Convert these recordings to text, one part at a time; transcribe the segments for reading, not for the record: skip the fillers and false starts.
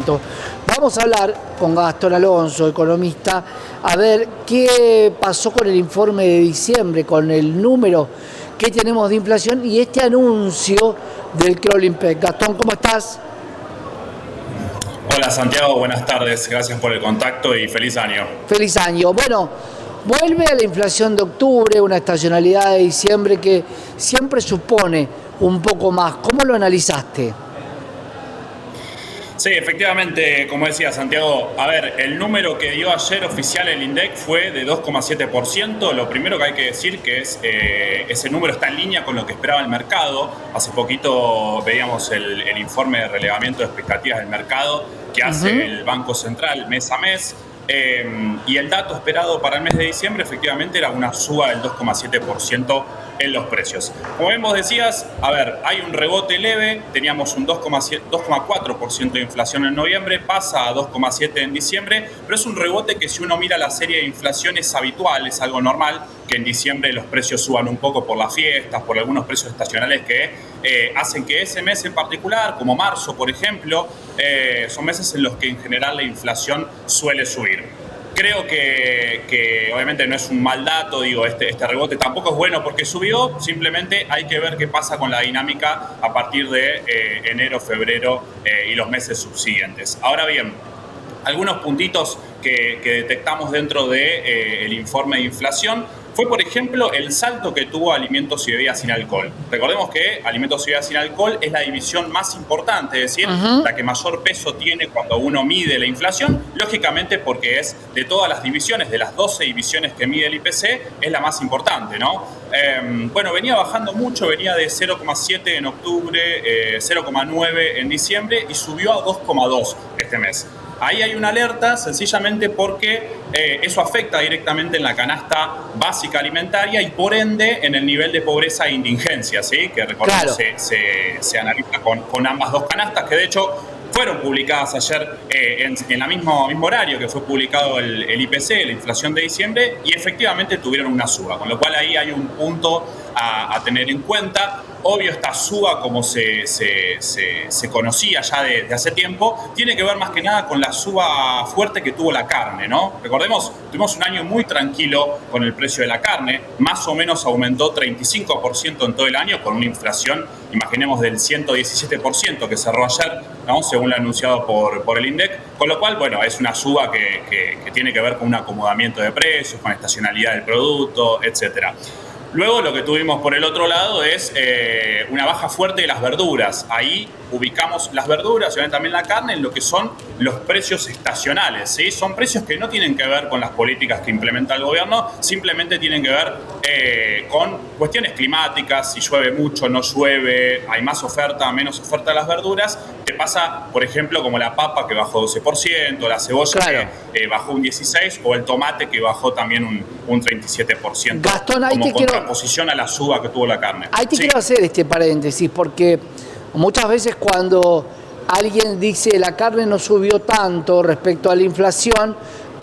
momento. Vamos a hablar con Gastón Alonso, economista, a ver qué pasó con el informe de diciembre, con el número que tenemos de inflación y este anuncio del Crawling Peg. Gastón, ¿cómo estás? Hola Santiago, buenas tardes, gracias por el contacto y feliz año. Feliz año. Bueno, vuelve a la inflación de octubre, una estacionalidad de diciembre que siempre supone un poco más. ¿Cómo lo analizaste? Sí, efectivamente, como decía Santiago, a ver, el número que dio ayer oficial el INDEC fue de 2,7%. Lo primero que hay que decir que es ese número está en línea con lo que esperaba el mercado. Hace poquito veíamos el informe de relevamiento de expectativas del mercado que hace el Banco Central mes a mes. Y el dato esperado para el mes de diciembre efectivamente era una suba del 2,7% en los precios. Como bien vos decías, a ver, hay un rebote leve, teníamos un 2,4% de inflación en noviembre, pasa a 2,7% en diciembre, pero es un rebote que si uno mira la serie de inflación es habitual, es algo normal, que en diciembre los precios suban un poco por las fiestas, por algunos precios estacionales que hacen que ese mes en particular, como marzo por ejemplo, son meses en los que en general la inflación suele subir. Creo que obviamente no es un mal dato, digo, este rebote tampoco es bueno porque subió, simplemente hay que ver qué pasa con la dinámica a partir de enero, febrero y los meses subsiguientes. Ahora bien, algunos puntitos que detectamos dentro del informe de inflación fue, por ejemplo, el salto que tuvo alimentos y bebidas sin alcohol. Recordemos que alimentos y bebidas sin alcohol es la división más importante, es decir, la que mayor peso tiene cuando uno mide la inflación, lógicamente porque es de todas las divisiones, de las 12 divisiones que mide el IPC, es la más importante, ¿no? Bueno, venía bajando mucho, venía de 0,7 en octubre, 0,9 en diciembre y subió a 2,2 este mes. Ahí hay una alerta sencillamente porque eso afecta directamente en la canasta básica alimentaria y por ende en el nivel de pobreza e indigencia, ¿sí? Que recordemos se analiza con ambas dos canastas, que de hecho fueron publicadas ayer en el mismo horario que fue publicado el IPC, la inflación de diciembre, y efectivamente tuvieron una suba, con lo cual ahí hay un punto a tener en cuenta. Obvio, esta suba, como se conocía ya desde hace tiempo, tiene que ver más que nada con la suba fuerte que tuvo la carne, ¿no? Recordemos, tuvimos un año muy tranquilo con el precio de la carne, más o menos aumentó 35% en todo el año, con una inflación, imaginemos, del 117% que cerró ayer, ¿no? Según lo anunciado por el INDEC, con lo cual, bueno, es una suba que tiene que ver con un acomodamiento de precios, con estacionalidad del producto, etcétera. Luego lo que tuvimos por el otro lado es una baja fuerte de las verduras. Ahí ubicamos las verduras y también la carne en lo que son los precios estacionales, ¿sí? Son precios que no tienen que ver con las políticas que implementa el gobierno, simplemente tienen que ver con cuestiones climáticas, si llueve mucho, no llueve, hay más oferta, menos oferta de las verduras. Te pasa, por ejemplo, como la papa que bajó 12%, la cebolla que bajó un 16% o el tomate que bajó también un 37%. Gastón, ahí como te quiero contraposición a la suba que tuvo la carne. Ahí te quiero hacer este paréntesis, porque muchas veces cuando alguien dice la carne no subió tanto respecto a la inflación,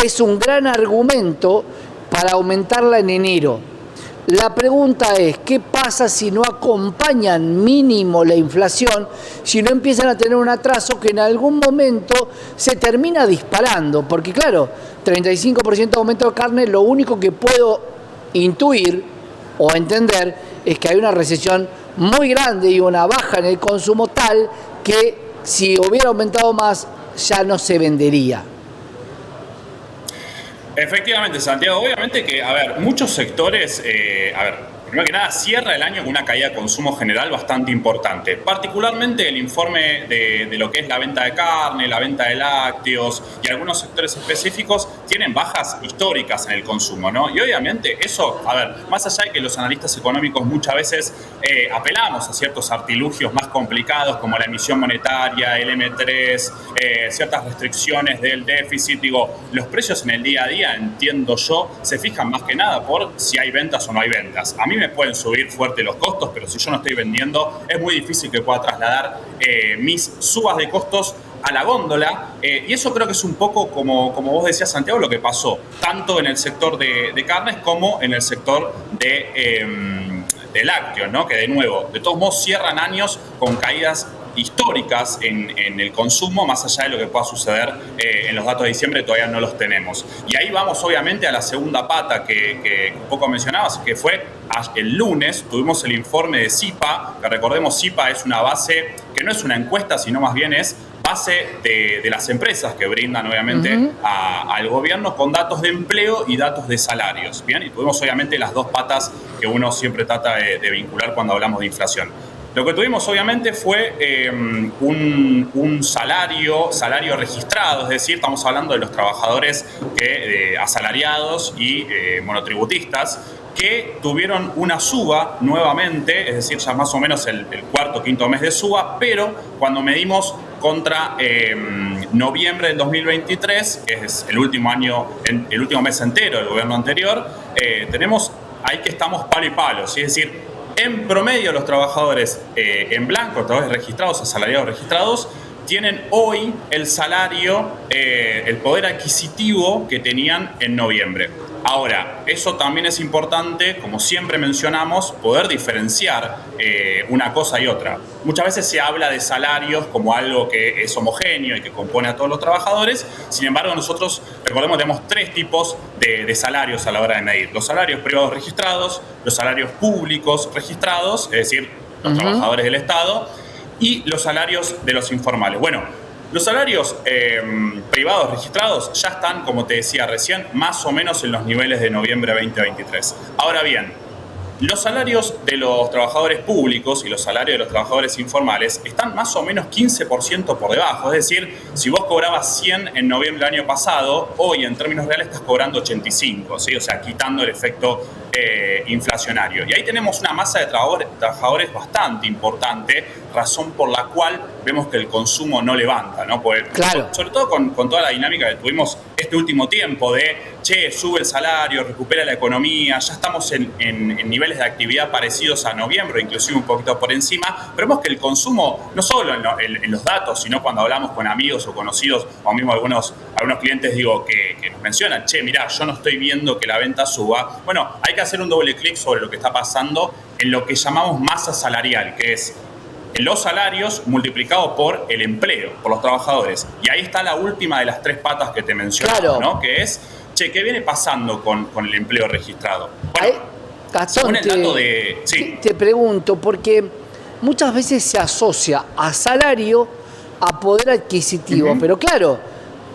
es un gran argumento para aumentarla en enero. La pregunta es, ¿qué pasa si no acompañan mínimo la inflación, si no empiezan a tener un atraso que en algún momento se termina disparando? Porque claro, 35% de aumento de carne, lo único que puedo intuir o entender es que hay una recesión muy grande y una baja en el consumo tal que si hubiera aumentado más ya no se vendería. Efectivamente, Santiago, obviamente que, a ver, muchos sectores, primero que nada, cierra el año con una caída de consumo general bastante importante. Particularmente el informe de lo que es la venta de carne, la venta de lácteos y algunos sectores específicos tienen bajas históricas en el consumo, ¿no? Y obviamente eso, a ver, más allá de que los analistas económicos muchas veces apelamos a ciertos artilugios más complicados como la emisión monetaria, el M3, ciertas restricciones del déficit, digo, los precios en el día a día, entiendo yo, se fijan más que nada por si hay ventas o no hay ventas. A mí me pueden subir fuerte los costos, pero si yo no estoy vendiendo, es muy difícil que pueda trasladar mis subas de costos a la góndola, y eso creo que es un poco, como vos decías, Santiago, lo que pasó, tanto en el sector de carnes como en el sector de lácteos, ¿no? Que de nuevo, de todos modos cierran años con caídas históricas históricas en el consumo, más allá de lo que pueda suceder en los datos de diciembre, todavía no los tenemos. Y ahí vamos obviamente a la segunda pata que un poco mencionabas, que fue el lunes, tuvimos el informe de CIPA, que recordemos CIPA es una base que no es una encuesta, sino más bien es base de las empresas que brindan obviamente al gobierno con datos de empleo y datos de salarios. Bien, y tuvimos obviamente las dos patas que uno siempre trata de vincular cuando hablamos de inflación. Lo que tuvimos obviamente fue un salario registrado, es decir, estamos hablando de los trabajadores asalariados y monotributistas, que tuvieron una suba nuevamente, es decir, ya más o menos el cuarto o quinto mes de suba, pero cuando medimos contra noviembre del 2023, que es el último mes entero del gobierno anterior, tenemos ahí que estamos palo y palo, ¿sí? Es decir, en promedio los trabajadores en blanco, los trabajadores registrados, asalariados registrados, tienen hoy el salario, el poder adquisitivo que tenían en noviembre. Ahora, eso también es importante, como siempre mencionamos, poder diferenciar una cosa y otra. Muchas veces se habla de salarios como algo que es homogéneo y que compone a todos los trabajadores. Sin embargo, nosotros, recordemos, tenemos tres tipos de salarios a la hora de medir. Los salarios privados registrados, los salarios públicos registrados, es decir, los trabajadores del Estado, y los salarios de los informales. Bueno, los salarios privados registrados ya están, como te decía recién, más o menos en los niveles de noviembre 2023. Ahora bien, los salarios de los trabajadores públicos y los salarios de los trabajadores informales están más o menos 15% por debajo. Es decir, si vos cobrabas 100 en noviembre del año pasado, hoy en términos reales estás cobrando 85, ¿sí? O sea, quitando el efecto inflacionario. Y ahí tenemos una masa de trabajadores bastante importante, razón por la cual vemos que el consumo no levanta, ¿no? Porque, claro, sobre todo con toda la dinámica que tuvimos este último tiempo de, sube el salario, recupera la economía, ya estamos en niveles de actividad parecidos a noviembre, inclusive un poquito por encima, pero vemos que el consumo, no solo en los datos, sino cuando hablamos con amigos o conocidos, o mismo algunos clientes, digo, que nos mencionan, mirá, yo no estoy viendo que la venta suba. Bueno, hay que hacer un doble clic sobre lo que está pasando en lo que llamamos masa salarial, que es los salarios multiplicados por el empleo, por los trabajadores. Y ahí está la última de las tres patas que te mencionaba, claro, ¿no? Que es, ¿qué viene pasando con el empleo registrado? Bueno, Gastón, el dato te pregunto, porque muchas veces se asocia a salario a poder adquisitivo, pero claro,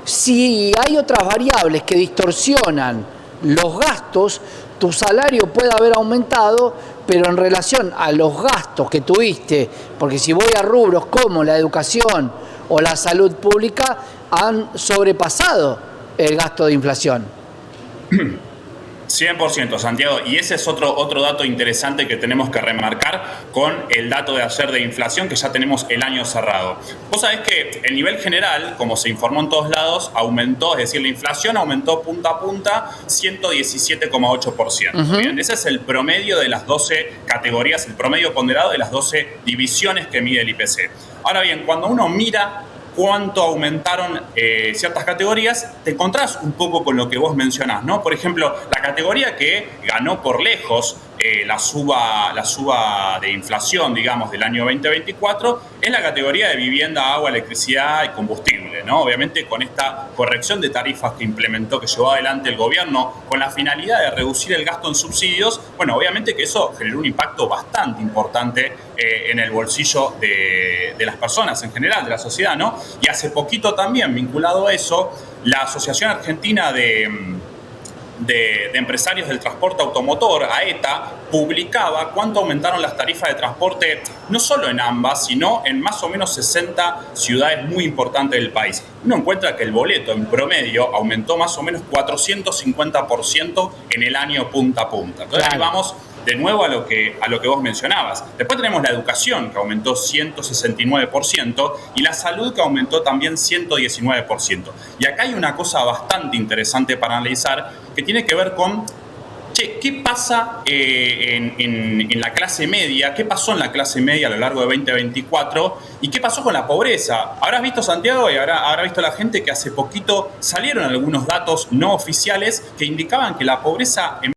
si hay otras variables que distorsionan los gastos, tu salario puede haber aumentado, pero en relación a los gastos que tuviste, porque si voy a rubros como la educación o la salud pública, han sobrepasado el gasto de inflación. 100%, Santiago, y ese es otro dato interesante que tenemos que remarcar con el dato de ayer de inflación, que ya tenemos el año cerrado. Vos sabés que el nivel general, como se informó en todos lados, aumentó, es decir, la inflación aumentó punta a punta 117,8%. Bien, ese es el promedio de las 12 categorías, el promedio ponderado de las 12 divisiones que mide el IPC. Ahora bien, cuando uno mira cuánto aumentaron ciertas categorías, te encontrás un poco con lo que vos mencionás, ¿no? Por ejemplo, la categoría que ganó por lejos la suba de inflación, digamos, del año 2024, es la categoría de vivienda, agua, electricidad y combustible, ¿no? Obviamente con esta corrección de tarifas que implementó, que llevó adelante el gobierno con la finalidad de reducir el gasto en subsidios, bueno, obviamente que eso generó un impacto bastante importante en el bolsillo de las personas en general, de la sociedad, ¿no? Y hace poquito también, vinculado a eso, la Asociación Argentina de Empresarios del Transporte Automotor, AETA, publicaba cuánto aumentaron las tarifas de transporte, no solo en ambas, sino en más o menos 60 ciudades muy importantes del país. Uno encuentra que el boleto en promedio aumentó más o menos 450% en el año punta a punta. Entonces, claro, ahí vamos de nuevo a lo que vos mencionabas. Después tenemos la educación, que aumentó 169%, y la salud, que aumentó también 119%. Y acá hay una cosa bastante interesante para analizar, que tiene que ver con, ¿qué pasa en la clase media? ¿Qué pasó en la clase media a lo largo de 2024? ¿Y qué pasó con la pobreza? Habrás visto, Santiago, y habrá visto la gente que hace poquito salieron algunos datos no oficiales que indicaban que la pobreza en